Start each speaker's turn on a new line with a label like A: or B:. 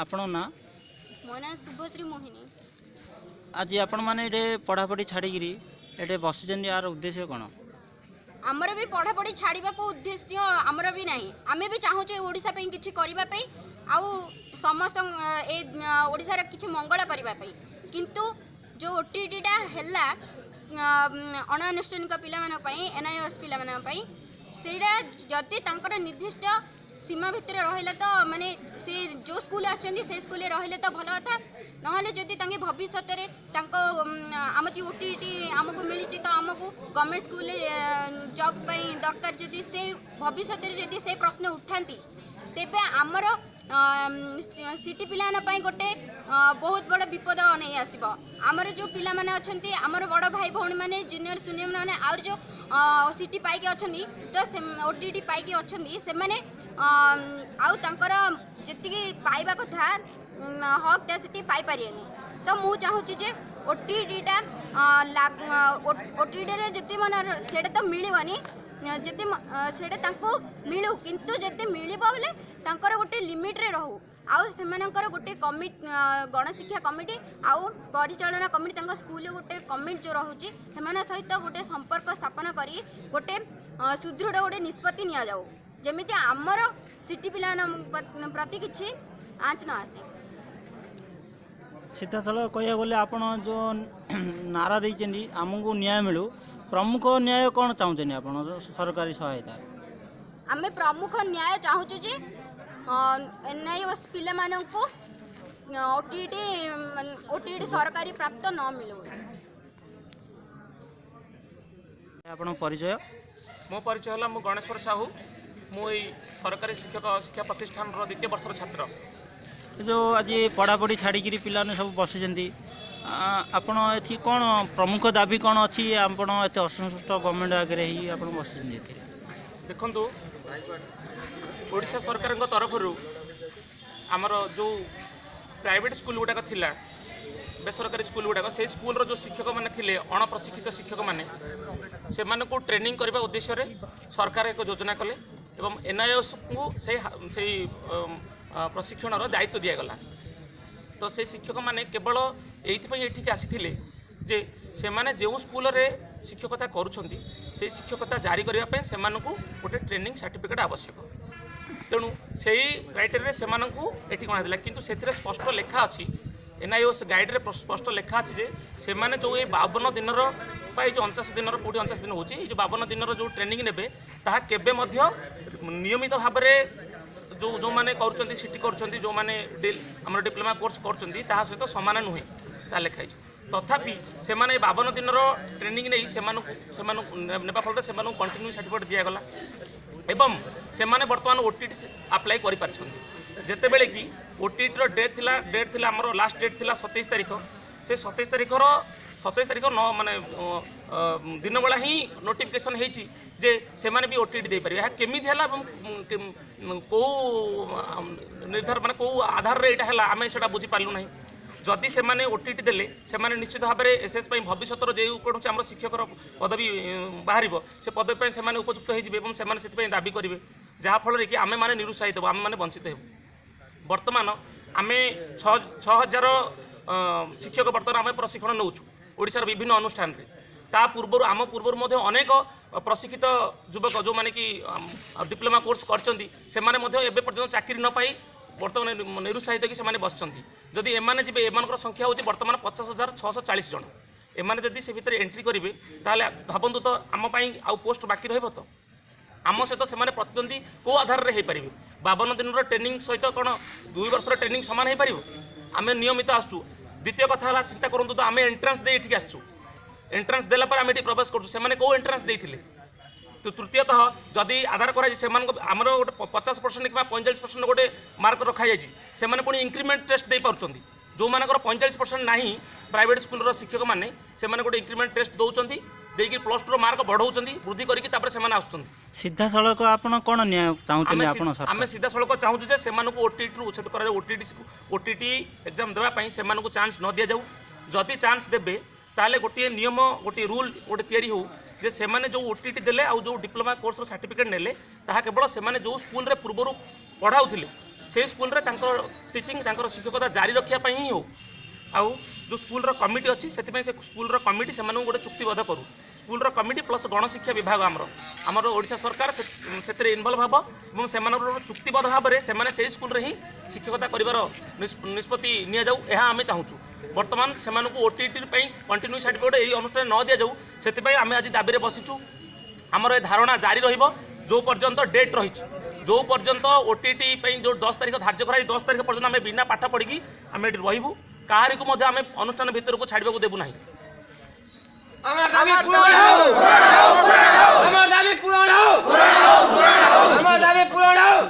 A: आपण ना
B: मो ना शुभश्री मोहिनी।
A: आज आपण मैंने ये पढ़ापढ़ी छाड़ी ये बस यार उद्देश्य कौन?
B: आमर भी पढ़ापढ़ी छाड़ा को उद्देश्य आमर भी नहीं। आमे भी चाहूँ ओडिशा पे किछि करिबा पे आउ समस्त ओडिशा किछि मंगल करिबा पे, किंतु जो ओटीटीटा हैला अणानुष्ठानिक पिला मानक पई एनआईओएस पिला मानक पई सेडा जति तांकर निर्दिष्ट सीमा भितर रहिला तो माने से जो स्कूल आछंदी से स्कूल रहिले तो भल कथा, नहले जदि तांगे भविष्य रे तांको आमती ओटीटी आमको मिली तो आमको गवर्नमेंट स्कूल जॉब पई दरकार जदि से भविष्य रे जदि से प्रश्न उठांती तेबे आमर सिटी पिलाना पई गोटे बहुत बड़ विपद नहीं आसब। आमर जो पिला माने अछंती आमर बड़ भाई भौणी माने जूनियर सीनियर माने और जो सिटी पाइके अछंती तो ओटीटी पाइके अछंती से माने आउ तांकर जति पाइबा कथा हक ता सेति पाई पारियनी। तो मु चाहूची जे ओटीटीटा ओटीटी रे जति मन सेटा तो मिलिवनी जति सेटा तांको मिलू, किंतु जति मिलिबो बोले तांकर गोटे लिमिट रे रहू आउ सेमानकर गोटे कमिटी गणशिक्षा कमिटी आउ परिचालना कमिटी तांको स्कूल गोटे कमिटी जो रहूची सेमाना सहित गोटे संपर्क स्थापन करी गोटे सुदृढ़ गोटे निष्पत्ति निया जाऊ जेमिति आमर सिटी पिला प्रति किछि आँच न आसे।
A: सीधा सड़क कह गले आप जो नारा देती आमको न्याय मिलू, प्रमुख न्याय कौन चाहते आप सरकारी सहायता?
B: आम प्रमुख न्याय चाहूँ जे एनआईओएस पिला माननकु ओटीटी सरकारी प्राप्त न मिलू।
A: आपण परिचय?
C: मो परिचय है मु गणेश्वर साहू, मु सरकारी शिक्षा प्रतिष्ठान द्वितीय वर्षर छात्र।
A: जो आज पढ़ापढ़ी छाड़ी पिलाने सब बसुँच आपण एथि कौन प्रमुख दाबी कौन अच्छी आपण एत असंतुष्ट गवर्नमेंट आगे ही आप बस?
C: देखु ओडिशा सरकार तरफ आमर जो प्राइवेट स्कूल गुड़ाक थिला बेसरकारी स्कूल गुड़ाक से स्कूल जो शिक्षक मैंने थे अणप्रशिक्षित शिक्षक मैंने से ट्रेनिंग करने उद्देश्य रे सरकार एक योजना कले एवं एनआईओएस को से प्रशिक्षण दायित्व दिगला। तो से शिक्षक मैंने केवल ये आसी जे से माने जो स्कूल रे शिक्षकता करुछंती से शिक्षकता जारी करने से गोटे ट्रेनिंग सर्टिफिकेट आवश्यक। तेणु से क्राइटेरिया से ये कौन है कि स्पष्ट लेखा अच्छी एनआईओएस गाइड रे स्पष्ट लेखा अच्छी जे से माने जो ये 52 दिन जो 49 दिन कोटी 49 दिन होची जो 52 दिन जो ट्रेनिंग नेबे ताहा केबे मध्य नियमित भाव में जो माने करुछंती सिटी करुछंती जो माने हमर डिप्लोमा कोर्स करुछंती ताहा सहित समान नुहे ता लेखाई। तथापि से 52 दिन ट्रेनिंग नहीं नेबा फल से कंटिन्यू सर्टिफिकेट दिगला एवं से बर्तमान ओटीटी अप्लाई करते बेले कि ओटीटी डेट थी आमर लास्ट डेट थी 27 तारीख से 27 तारीख न माने दिन बेला ही नोटिफिकेशन होती जे से भी ओटीटी दे पारे केमी कौ निर्धार माने कौ आधार रे एटा आम से बुझी पार्लु ना। जदि से माने ओटीटी देले से माने निश्चित भाव में एसएस भविष्य जो कौन आम शिक्षक पदवी बाहर से पदवी से उपयुक्त हो दाबी करेंगे जहाँफल कि आम मैंने निरुत्साहित हो आम मैंने वंचित हो। बर्तमान आम 6000 शिक्षक बर्तमान आम प्रशिक्षण नौचु ओडिशार विभिन्न अनुष्ठान रे। ता पूर्व आम पूर्व अनेक प्रशिक्षित युवक जो माने कि डिप्लोमा कोर्स करछंती से माने एबे पर्यंत चाकरी न पाई बर्तमान निरुत्साहित कि से बसुँच। जदि एमाने जी एम संख्या होची बर्तमान 50,640 जन एमाने जदि से भितर एंट्री करेंगे ताहले भावतु तो आम आउ पोस्ट बाकी रहिबो तो आम सहित से प्रतिद्वंदी कौ आधार रे पारे 52 दिन ट्रेनिंग सहित कौन 2 वर्षर ट्रेनिंग सामान हो पार आम नियमित आसचु। द्वितीय कथा चिंता करूँ तो आम एंट्रांस दे ये आसचु एंट्रांस देला पर आम ये प्रवेश करूँ कौ एंट्रांस देते। तो तृतीयतः जदि आधार कराई आमर गोटे 50% कि 45% गोटे मार्क रखाई से पुणी इंक्रीमेंट टेस्ट दे पार्टी जो मानकर 45% ना प्राइवेट स्कूल शिक्षक मैंने से गोटे इंक्रीमेंट टेस्ट दौरान देकी +2 मार्क बढ़ाऊँ वृद्धि करके
A: सीधा सड़क आप कौन न्याय चाहते?
C: आम सीधा सड़क चाहूँ से ओटीटी उच्छेद कर ओटीटी एग्जाम देवाई से चांस न दि जाऊ। जदि चांस देवे ताले गोटे नियम गोटे रूल गोटे तैयारी हो जे से माने जो ओटीटी देले आ जो डिप्लोमा कोर्स सर्टिफिकेट नेले ताहा केवल से माने जो स्कूल रे पूर्व पढ़ाउथिले से स्कूल रे टीचिंग शिक्षकता जारी रखा ही हो आउ जो स्कूल कमिटी अच्छी से स्कूल कमिटी से गोटे चुक्तिबद्ध करूँ स्कूल कमिटी प्लस गणशिक्षा विभाग आमर ओडिशा सरकार से इनवल्व हम और से चुक्तिबद्ध भाव में से स्कूल ही शिक्षकता कर निष्पत्ति नि जाऊ यह आम चाहूँ बर्तमान से ओटीटी कंटिन्यू सर्टिफिकेट यही अनुष्ठान न दि जाऊ से आम आज दाबी बसीचु आमर ए धारणा जारी जो पर्यंत डेट रही जो पर्यंत ओटीटी जो 10 तारीख धार्य कराई 10 तारीख पर्यंत आम बिना पाठ पढ़ी आम ये रही कहारी को आम अनुष्ठान भितर को छाड़ू देवु ना
D: আমার দাবি পূরণ হোক আমার দাবি পূরণ হোক আমার দাবি পূরণ হোক